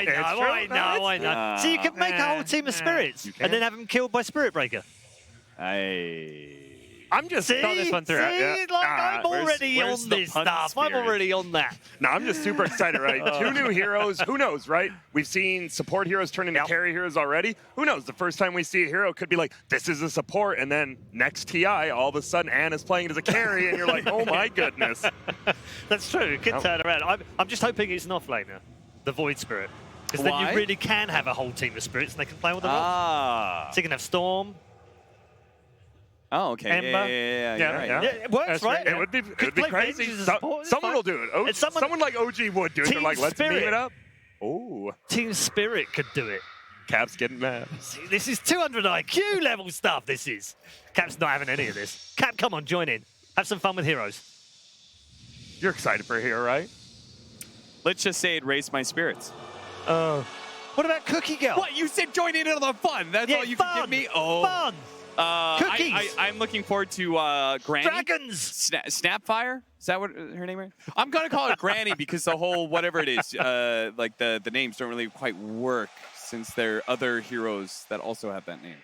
I know. So you can make a whole team of spirits and then have them killed by Spirit Breaker. I'm just thought this one through. I'm already on this stuff. I'm already on that. No, I'm just super excited, right? 2 new heroes. Who knows, right? We've seen support heroes turn into carry heroes already. Who knows? The first time we see a hero could be like, this is a support, and then next TI, all of a sudden, Anna's playing it as a carry, and you're like, oh my goodness. That's true. It could turn around. I'm just hoping it's an offlaner, the Void Spirit. Because then you really can have a whole team of spirits, and they can play with them all. So you can have Storm. Oh, okay. Ember. Yeah, it works, right? It would be crazy. Someone will do it. Someone like OG would do it. They're like, let's meme it up. Oh. Team Spirit could do it. Cap's getting mad. See, this is 200 IQ level stuff, this is. Cap's not having any of this. Cap, come on, join in. Have some fun with heroes. You're excited for a hero, right? Let's just say it raised my spirits. What about Cookie Girl? What? You said join in on the fun. That's all you can give me? Oh. Fun. Cookies. I'm looking forward to Granny. Dragons. Snapfire? Is that what her name is? I'm going to call her Granny because the whole whatever it is, like the names don't really quite work since there are other heroes that also have that name.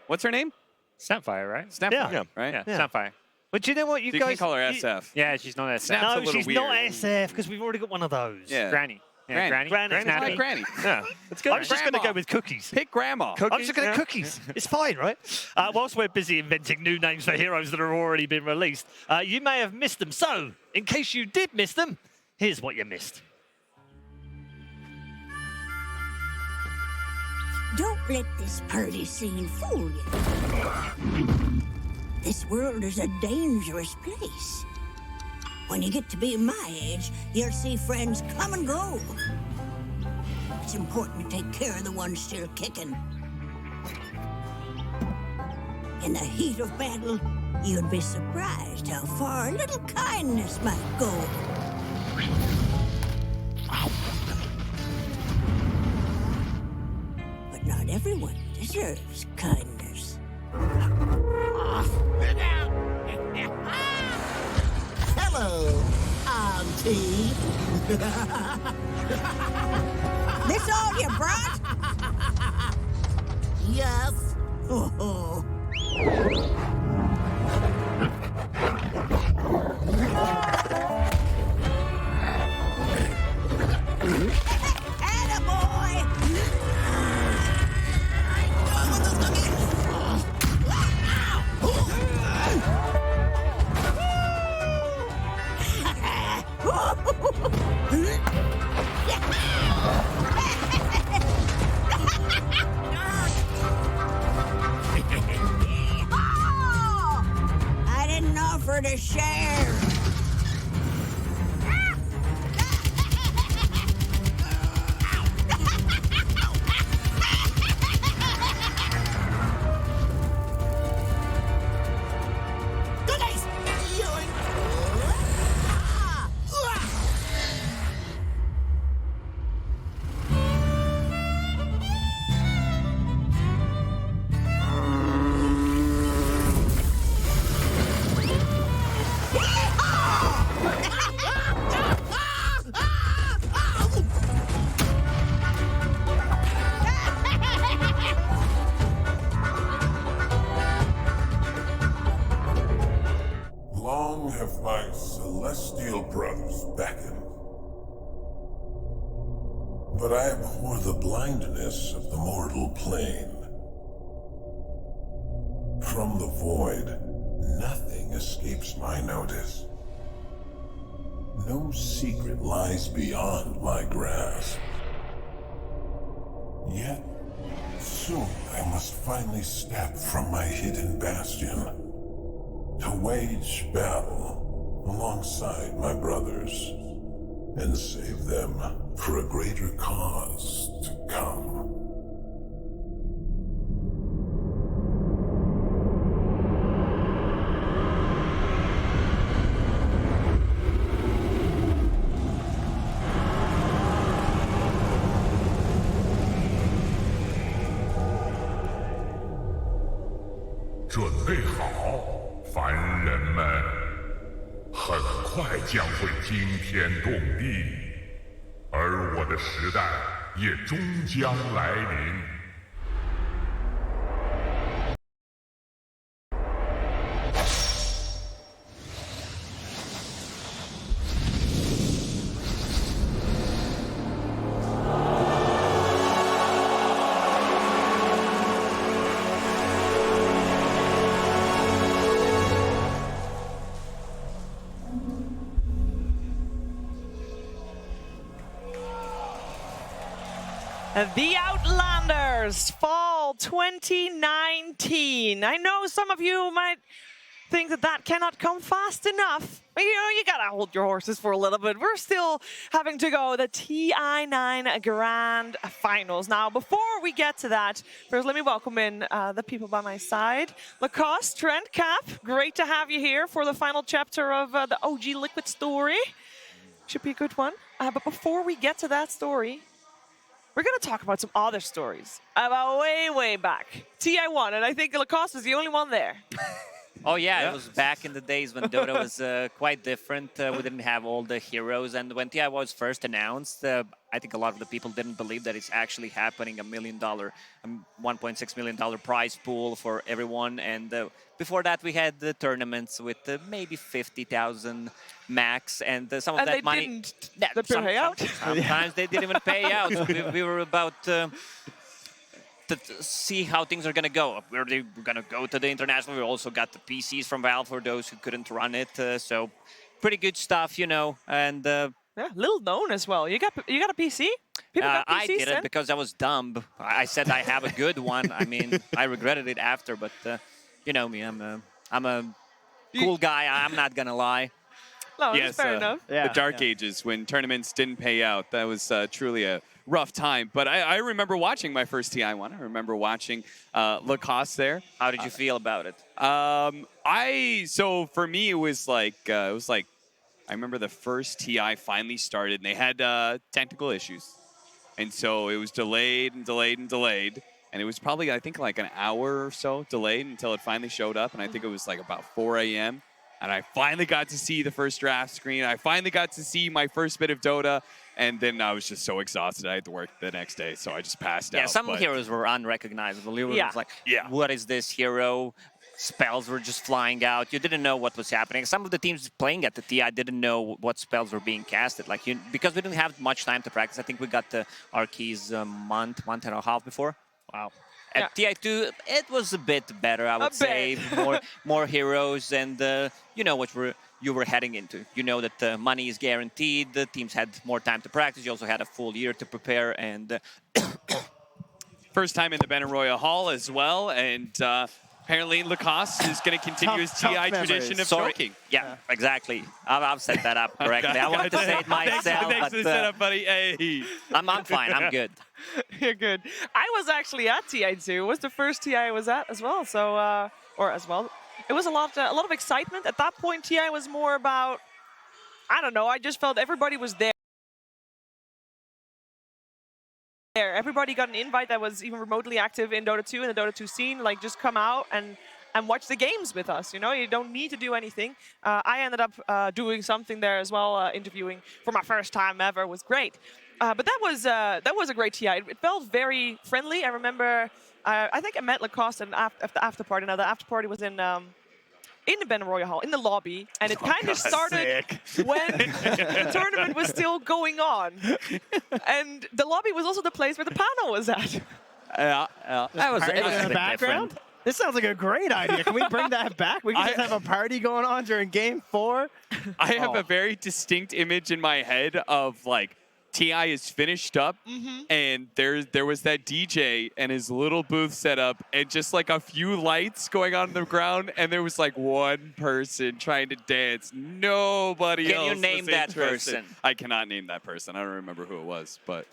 What's her name? Snapfire, right? Snapfire, right? Yeah, Snapfire. But you know what? You so guys can't call her SF. Yeah, she's not SF. Snap's no, she's weird. not SF because we've already got one of those. Yeah. Granny. Yeah, Granny. Granny. Like Granny. Yeah, it's good. I'm just going to go with cookies. Pick Grandma. I'm just going to cookies. It's fine, right? Whilst we're busy inventing new names for heroes that have already been released, you may have missed them. So, in case you did miss them, here's what you missed. Don't let this party scene fool you. This world is a dangerous place. When you get to be my age, you'll see friends come and go. It's important to take care of the ones still kicking. In the heat of battle, you'd be surprised how far a little kindness might go. But not everyone deserves kindness. Hello, Auntie. This all you brought? Yes. Oh. I didn't offer to share. Long have my celestial brothers beckoned, but I abhor the blindness of the mortal plane. From the void, nothing escapes my notice. No secret lies beyond my grasp. Yet, soon I must finally step from my hidden bastion to wage battle alongside my brothers and save them for a greater cause to come.凡人们很快将会惊天动地，而我的时代也终将来临。The Outlanders, Fall 2019. I know some of you might think that that cannot come fast enough. But, you know, you gotta hold your horses for a little bit. We're still having to go the TI9 Grand Finals. Now, before we get to that, first let me welcome in the people by my side. Lacoste, Trent, Cap, great to have you here for the final chapter of the OG Liquid story. Should be a good one. But before we get to that story, we're going to talk about some other stories about way back. TI1, and I think Lacoste is the only one there. Oh yeah, it was back in the days when Dota was quite different. We didn't have all the heroes, and when TI was first announced, I think a lot of the people didn't believe that it's actually happening. $1 million, $1.6 million prize pool for everyone, and before that we had the tournaments with maybe 50,000 max, and some of that money. Didn't pay out. Sometimes they didn't even pay out. We were about to see how things are going to go. We're going to go to the international. We also got the PCs from Valve for those who couldn't run it. So pretty good stuff, you know. And yeah, little known as well. You got a PC? People got PCs I didn't because I was dumb. I said I have a good one. I mean, I regretted it after, but you know me. I'm a cool guy. I'm not going to lie. No, that's fair enough. The dark ages when tournaments didn't pay out. That was truly a rough time. But I remember watching my first TI1. I remember watching Lacoste there. How did you feel about it? So for me it was like I remember the first TI finally started and they had technical issues. And so it was delayed and delayed and delayed. And it was probably, I think, like an hour or so delayed until it finally showed up. And I think it was like about 4 a.m. And I finally got to see the first draft screen. I finally got to see my first bit of Dota. And then I was just so exhausted. I had to work the next day, so I just passed out. Yeah, some heroes were unrecognizable. You were just like, what is this hero? Spells were just flying out. You didn't know what was happening. Some of the teams playing at the TI didn't know what spells were being casted. Like because we didn't have much time to practice. I think we got our keys a month and a half before. Wow. At TI2, it was a bit better, I would say. More heroes, and you know what you were heading into. You know that the money is guaranteed. The teams had more time to practice. You also had a full year to prepare. And first time in the Battle Royale Hall as well. And apparently Lacoste is going to continue his TI tradition of choking. Yeah, exactly. I've set that up correctly. I wanted to say it myself. Thanks for the setup, buddy. Hey. I'm fine. I'm good. You're good. I was actually at TI2. It was the first TI I was at as well. So, it was a lot of excitement. At that point, TI was more about, I don't know, I just felt everybody was there. Everybody got an invite that was even remotely active in Dota 2 and the Dota 2 scene. Like, just come out and watch the games with us. You know, you don't need to do anything. I ended up doing something there as well, interviewing for my first time ever. It was great. But that was a great TI. It felt very friendly. I remember, I think I met Lacoste at the after party. Now the after party was in the Battle Royale Hall, in the lobby, and it kind of started when the tournament was still going on. And the lobby was also the place where the panel was at. That was in the background. Different. This sounds like a great idea. Can we bring that back? We can just have a party going on during Game 4. I have a very distinct image in my head of like TI is finished up, and there was that DJ and his little booth set up, and just like a few lights going on the ground, and there was like one person trying to dance. Nobody else. Can you name that person? I cannot name that person. I don't remember who it was, but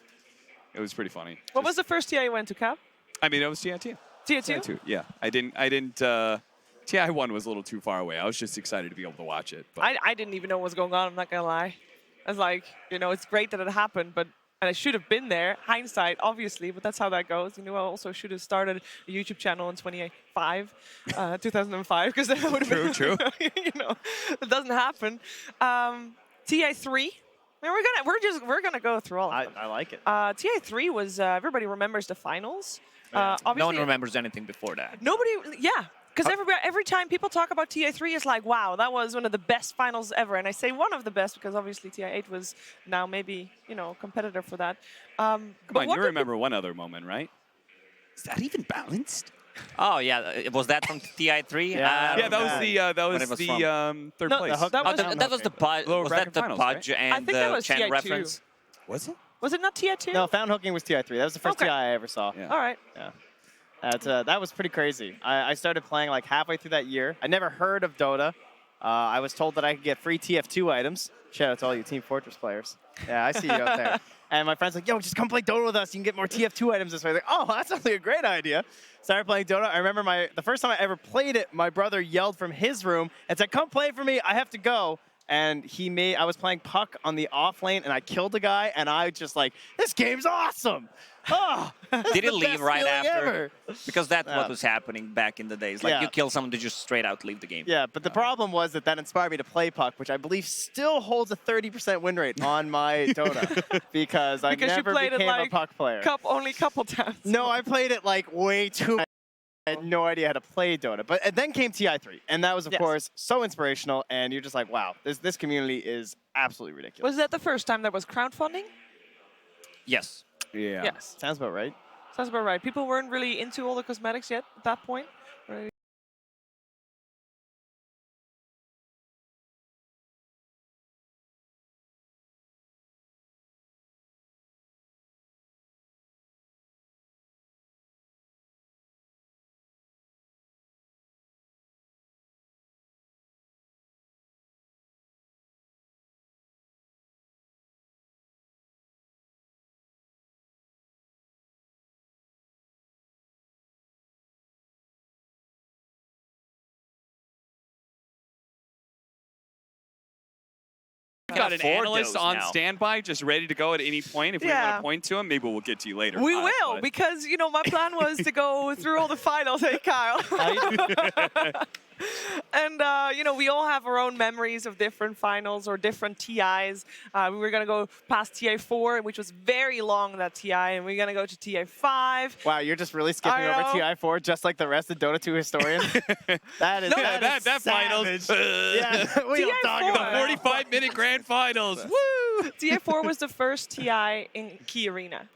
it was pretty funny. What was the first TI you went to, Cap? I mean, it was TI2. TI2? Yeah. I didn't. TI1 was a little too far away. I was just excited to be able to watch it. But I didn't even know what was going on. I'm not gonna lie. I was like, you know, it's great that it happened, and I should have been there. Hindsight, obviously, but that's how that goes. You know, I also should have started a YouTube channel in 2005, because that would have been true. You know, it doesn't happen. TI3, I mean, we're gonna go through all of them. I like it. TI3 was everybody remembers the finals. Obviously, No one remembers anything before that. Nobody, yeah, because every time people talk about TI3, it's like, wow, that was one of the best finals ever. And I say one of the best because obviously TI8 was now maybe competitor for that. Come on, you remember one other moment, right? Is that even balanced? Oh yeah, was that from TI3? Yeah, that was the third No, place. that was the Pudge. Was that the finals, Pudge right? and I think that the was Chen TI2. reference? Was it? Was it not TI2? No, Found Hooking was TI3. That was the first Okay. TI I ever saw. Yeah. All right. Yeah. That was pretty crazy. I started playing like halfway through that year. I never heard of Dota. I was told that I could get free TF2 items. Shout out to all you Team Fortress players. Yeah, I see you out there. And my friend's like, yo, just come play Dota with us. You can get more TF2 items this way. I was like, oh, that's actually a great idea. Started playing Dota. I remember the first time I ever played it, my brother yelled from his room and said, come play for me. I have to go. And I was playing Puck on the off lane, and I killed a guy, and I just like, this game's awesome. Oh, Did he leave right after? Ever. Because that's what was happening back in the days. Like you kill someone to just straight out leave the game. Yeah, but the problem was that inspired me to play Puck, which I believe still holds a 30% win rate on my Dota because I never became a Puck player. Only a couple times. No, I played it like way too. I had no idea how to play Dota. But then came TI3, and that was, of course, so inspirational. And you're just like, wow, this community is absolutely ridiculous. Was that the first time there was crowdfunding? Yes. Yeah. Yes. Sounds about right. Sounds about right. People weren't really into all the cosmetics yet at that point. Right? We've got an analyst on now. standby, just ready to go at any point. If we want to point to him, maybe we'll get to you later. We will, because, my plan was to go through all the finals. Hey, Kyle. And, we all have our own memories of different finals or different TIs. We were going to go past TI4, which was very long, that TI, and we're going to go to TI5. Wow, you're just really skipping over TI4 just like the rest of Dota 2 historians? That is that finals. Yeah, we don't talk about the 45-minute grand finals. Woo! TI4 was the first TI in Key Arena.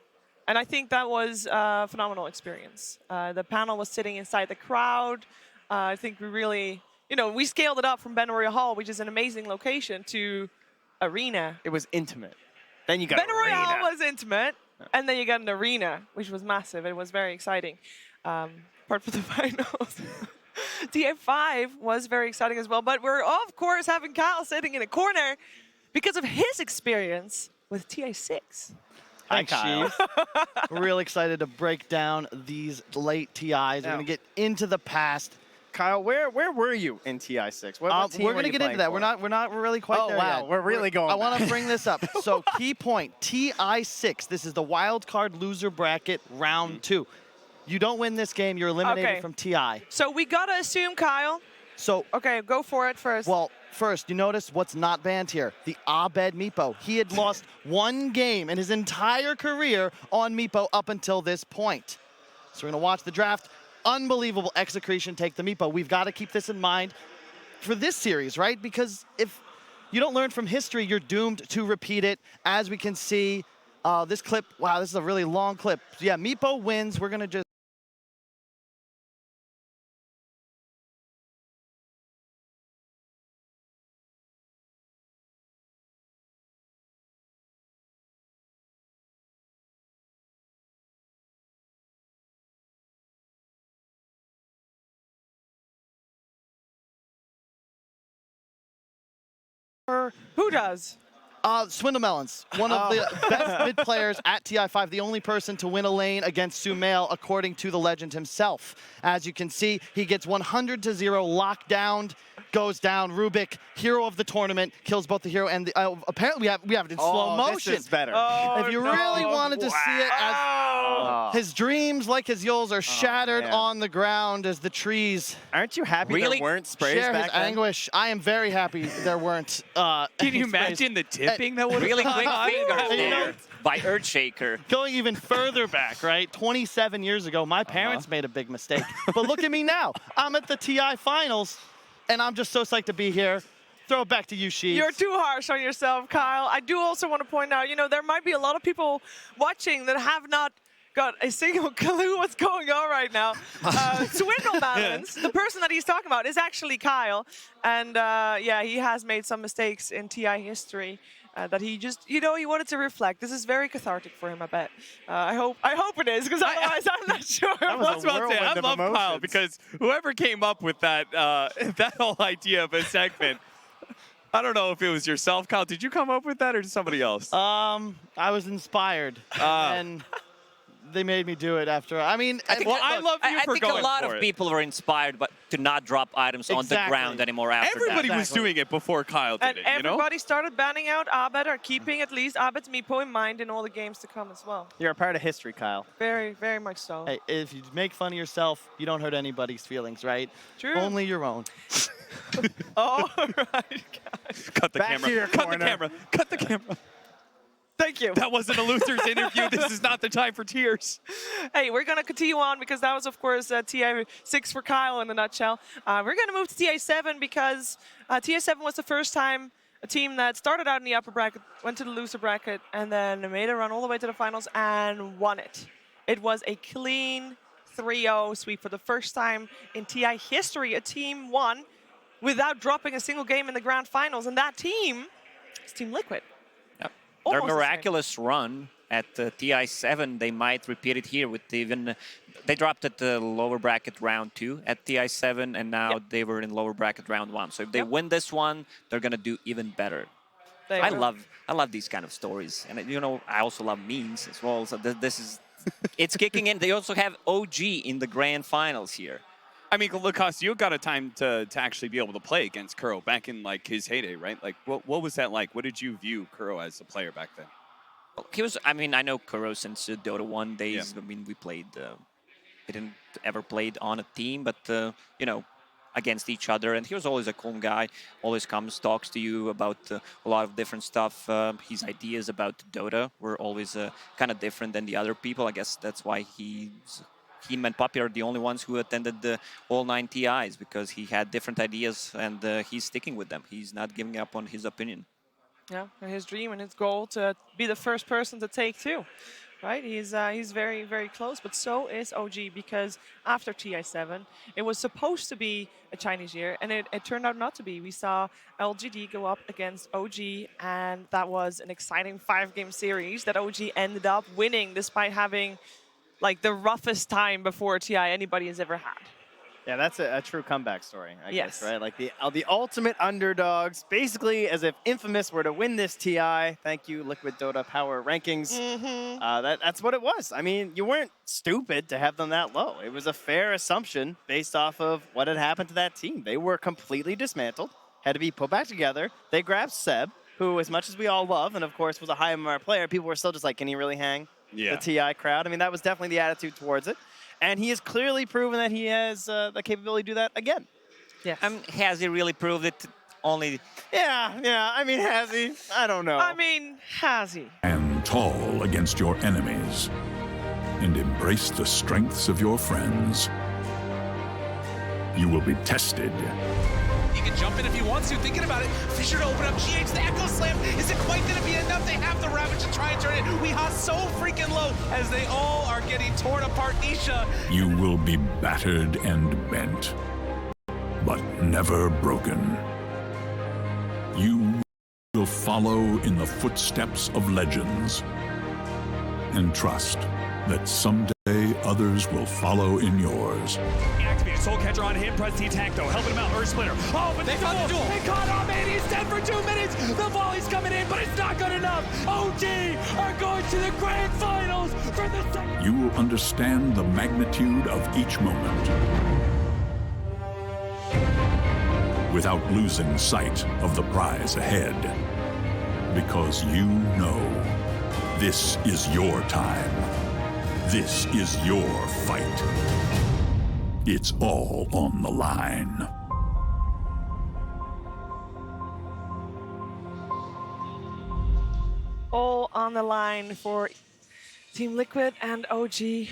And I think that was a phenomenal experience. The panel was sitting inside the crowd. I think we really, we scaled it up from Ben Memorial Hall, which is an amazing location, to Arena. It was intimate. Then you got Ben Memorial Arena. Hall was intimate, and then you got an Arena, which was massive. It was very exciting. Apart from the finals. TI5 was very exciting as well, but we're, of course, having Kyle sitting in a corner because of his experience with TI6. Hi, Kyle. We're really excited to break down these late TIs. We're going to get into the past. Kyle, where were you in TI6? What team we're going to get into that. for? We're not really quite there wow, yet. we're really going I want to back. bring this up. So key point, TI6. This is the wild card loser bracket round 2. You don't win this game, you're eliminated from TI. So we got to assume, Kyle. So okay, go for it first. Well, first, you notice what's not banned here. The Abed Meepo. He had lost one game in his entire career on Meepo up until this point. So we're going to watch the draft. Unbelievable execution take the Meepo. We've got to keep this in mind for this series, right? Because if you don't learn from history, you're doomed to repeat it. As we can see, this clip, wow, this is a really long clip. So yeah, Meepo wins. We're going to just Who does? Swindlemelons, one of the best mid players at TI5, the only person to win a lane against Sumail, according to the legend himself. As you can see, he gets 100-0 lockdown, goes down. Rubik, hero of the tournament, kills both the hero and the. Apparently, we have it in slow motion. This is better. Oh, if you really wanted to see it as. His dreams, like his Yules, are shattered man. on the ground as the trees Aren't you happy Really? there weren't sprays share his back then? anguish. I am very happy there weren't. Can any you sprays. imagine the tipping that would Really quick fingers You know, there by Earthshaker. Going even further back, right? 27 years ago, my parents made a big mistake. But look at me now. I'm at the TI finals, and I'm just so psyched to be here. Throw it back to you, Sheets. You're too harsh on yourself, Kyle. I do also want to point out, you know, there might be a lot of people watching that have not got a single clue what's going on right now. Swindle Balance, the person that he's talking about, is actually Kyle. And yeah, he has made some mistakes in TI history that he just, you know, he wanted to reflect. This is very cathartic for him, I bet. I hope it is, because otherwise I'm not sure. I was about to say, I love Kyle because whoever came up with that that whole idea of a segment, I don't know if it was yourself, Kyle. Did you come up with that or somebody else? I was inspired, and they made me do it after. I mean, I think a lot of people were inspired but to not drop items on the ground anymore after Everybody that. was doing it before Kyle did And it, you know? everybody started banning out Abed or keeping at least Abed's Meepo in mind in all the games to come as well. You're a part of history, Kyle. Very, very much so. Hey, if you make fun of yourself, you don't hurt anybody's feelings, right? True. Only your own. All right, guys. Cut the Back camera. to your Cut the corner. camera. Cut the camera. Thank you. That wasn't a loser's interview. This is not the time for tears. Hey, we're going to continue on because that was, of course, TI6 for Kyle in a nutshell. We're going to move to TI7 because TI7 was the first time a team that started out in the upper bracket, went to the loser bracket, and then made a run all the way to the finals and won it. It was a clean 3-0 sweep for the first time in TI history. A team won without dropping a single game in the grand finals, and that team is Team Liquid. Their Almost the same. miraculous run at TI7, they might repeat it here with even... They dropped at the lower bracket round 2 at TI7, and now they were in lower bracket round 1. So if they win this one, they're going to do even better. I love these kind of stories. And, you know, I also love memes as well. So this is... it's kicking in. They also have OG in the grand finals here. I mean, Lucas, you got a time to actually be able to play against Kuro back in like his heyday, right? Like, what was that like? What did you view Kuro as a player back then? Well, he was. I mean, I know Kuro since Dota 1 days. Yeah. I mean, we played. We didn't ever played on a team, but you know, against each other. And he was always a calm guy. Always comes, talks to you about a lot of different stuff. His ideas about Dota were always kind of different than the other people. I guess that's why him and Puppy are the only ones who attended all 9 TIs, because he had different ideas and he's sticking with them. He's not giving up on his opinion. Yeah, and his dream and his goal to be the first person to take 2, right? He's very, very close, but so is OG, because after TI7, it was supposed to be a Chinese year, and it turned out not to be. We saw LGD go up against OG, and that was an exciting 5-game series that OG ended up winning despite having like the roughest time before TI anybody has ever had. Yeah, that's a true comeback story, I Yes. guess, right? Like the ultimate underdogs, basically as if Infamous were to win this TI. Thank you, Liquid Dota Power Rankings. That's what it was. I mean, you weren't stupid to have them that low. It was a fair assumption based off of what had happened to that team. They were completely dismantled, had to be put back together. They grabbed Seb, who, as much as we all love, and of course was a high MMR player, people were still just like, can he really hang? The TI crowd. I mean, that was definitely the attitude towards it. And he has clearly proven that he has the capability to do that again. Yes. Has he really proved it? Only... Yeah. I mean, has he? I don't know. I mean, has he? And tall against your enemies. And embrace the strengths of your friends. You will be tested. He can jump in if he wants to, thinking about it. Fisher to open up GH, the Echo Slam. Is it quite going to be enough? They have the Ravage to try and turn it. Weehaw so freaking low as they all are getting torn apart. Nisha. You will be battered and bent, but never broken. You will follow in the footsteps of legends and trust that someday others will follow in yours. Activated Soul Catcher on him, press the attack though, helping him out, Earth Splitter. Oh, but they caught the duel. They caught him, and he's dead for 2 minutes. The volley's coming in, but it's not good enough. OG are going to the grand finals for the second. You will understand the magnitude of each moment without losing sight of the prize ahead, because you know this is your time. This is your fight. It's all on the line. All on the line for Team Liquid and OG.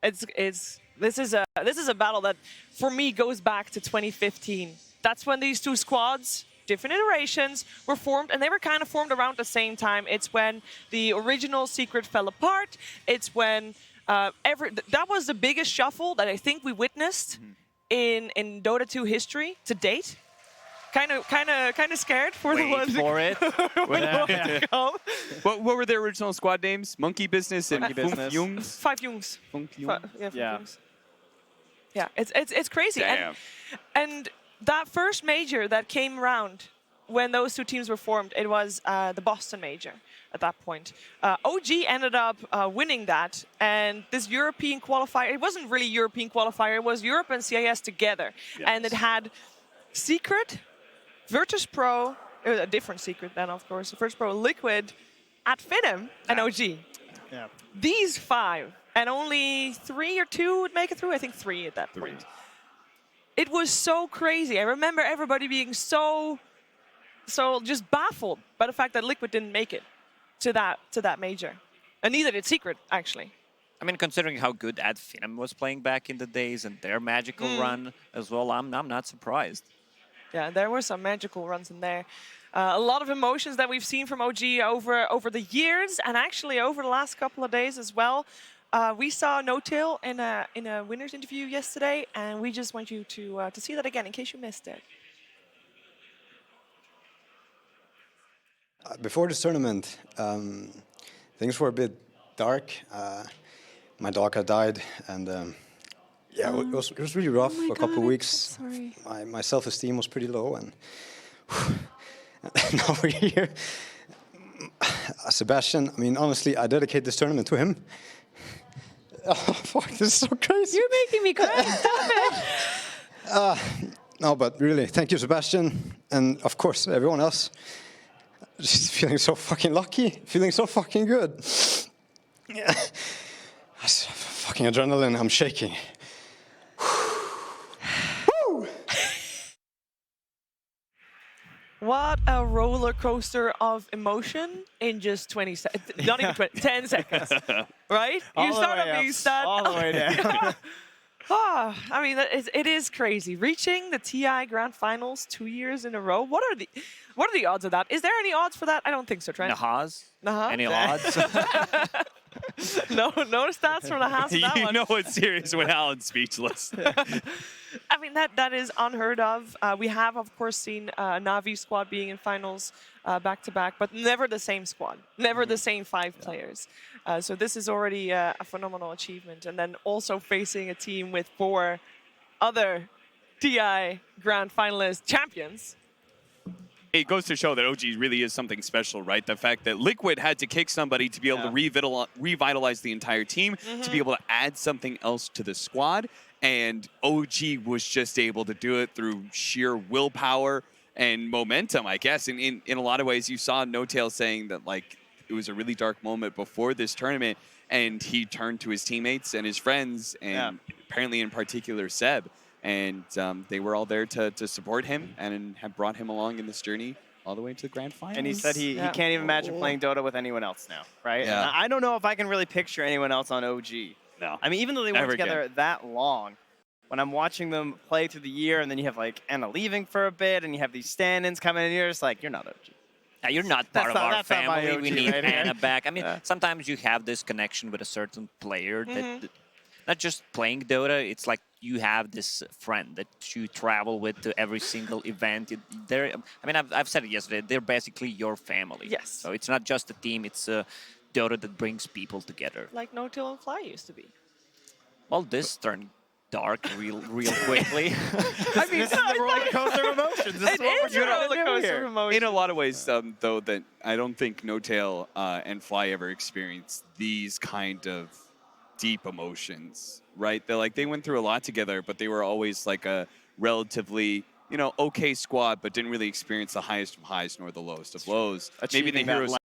This is a battle that for me goes back to 2015. That's when these two squads, different iterations, were formed, and they were kind of formed around the same time. It's when the original Secret fell apart. It's when that was the biggest shuffle that I think we witnessed in Dota 2 history to date. Kind of scared for the ones for it. to come. What were their original squad names? Monkey Business and Monkey Business. Jungs? 5 Jungs. Yeah. Yeah, it's crazy. Damn. And that first major that came around when those two teams were formed, it was the Boston major at that point. OG ended up winning that, and this European qualifier, it wasn't really European qualifier, it was Europe and CIS together. Yes. And it had Secret, Virtus Pro, it was a different Secret then, of course, Virtus Pro, Liquid, at Finim, and OG. Yeah. These 5, and only 3 or 2 would make it through. I think 3 at that point. It was so crazy. I remember everybody being so just baffled by the fact that Liquid didn't make it to that major, and neither did Secret actually. I mean, considering how good Adfinem was playing back in the days and their magical run as well, I'm not surprised. Yeah, there were some magical runs in there. A lot of emotions that we've seen from OG over the years, and actually over the last couple of days as well. We saw No-Tail in a winner's interview yesterday, and we just want you to see that again in case you missed it. Before this tournament, things were a bit dark. My dog had died, and yeah, it was really rough for a couple of weeks. My self-esteem was pretty low, and now we're here. Sebastian, I mean, honestly, I dedicate this tournament to him. Oh, fuck, this is so crazy. You're making me cry. Stop it. No, but really, thank you, Sebastian, and of course, everyone else. Just feeling so fucking lucky, feeling so fucking good. Yeah. That's fucking adrenaline, I'm shaking. What a roller coaster of emotion in just 20 seconds. Not even 20, 10 seconds. Right? You start up these stats. All the way down. I mean, it is crazy. Reaching the TI Grand Finals 2 years in a row. What are the odds of that? Is there any odds for that? I don't think so, Trent. Nahaz? Nahaz? Any odds? No stats from Nahaz for that You one. know it's serious when Alan's speechless. I mean, that is unheard of. We have, of course, seen Navi squad being in finals back-to-back, but never the same squad, never the same 5 players. So this is already a phenomenal achievement. And then also facing a team with 4 other TI Grand Finalist champions. It goes to show that OG really is something special, right? The fact that Liquid had to kick somebody to be able to revitalize the entire team, to be able to add something else to the squad. And OG was just able to do it through sheer willpower and momentum, I guess. And in a lot of ways, you saw No-Tail saying that, like, it was a really dark moment before this tournament, and he turned to his teammates and his friends, and apparently in particular Seb. And they were all there to support him and have brought him along in this journey all the way to the grand finals. And he said he can't even imagine playing Dota with anyone else now, right? Yeah. And I don't know if I can really picture anyone else on OG. No. I mean, even though they weren't together that long, when I'm watching them play through the year, and then you have like Anna leaving for a bit, and you have these stand-ins coming in, you're just like, you're not OG. Yeah, you're not part of our family. We need right Anna here. back. I mean, sometimes you have this connection with a certain player that not just playing Dota, it's like you have this friend that you travel with to every single event. I mean, I've said it yesterday, they're basically your family. Yes. So it's not just a team, it's a Dota that brings people together. Like No-Tail and Fly used to be. Well, this turned dark real quickly. I mean, this is the roller coaster of emotions. This is what we're going to do here. In a lot of ways, though, that I don't think No-Tail and Fly ever experienced these kind of deep emotions, right? They went through a lot together, but they were always like a relatively, okay squad, but didn't really experience the highest of highs nor the lowest of lows. Maybe the heroes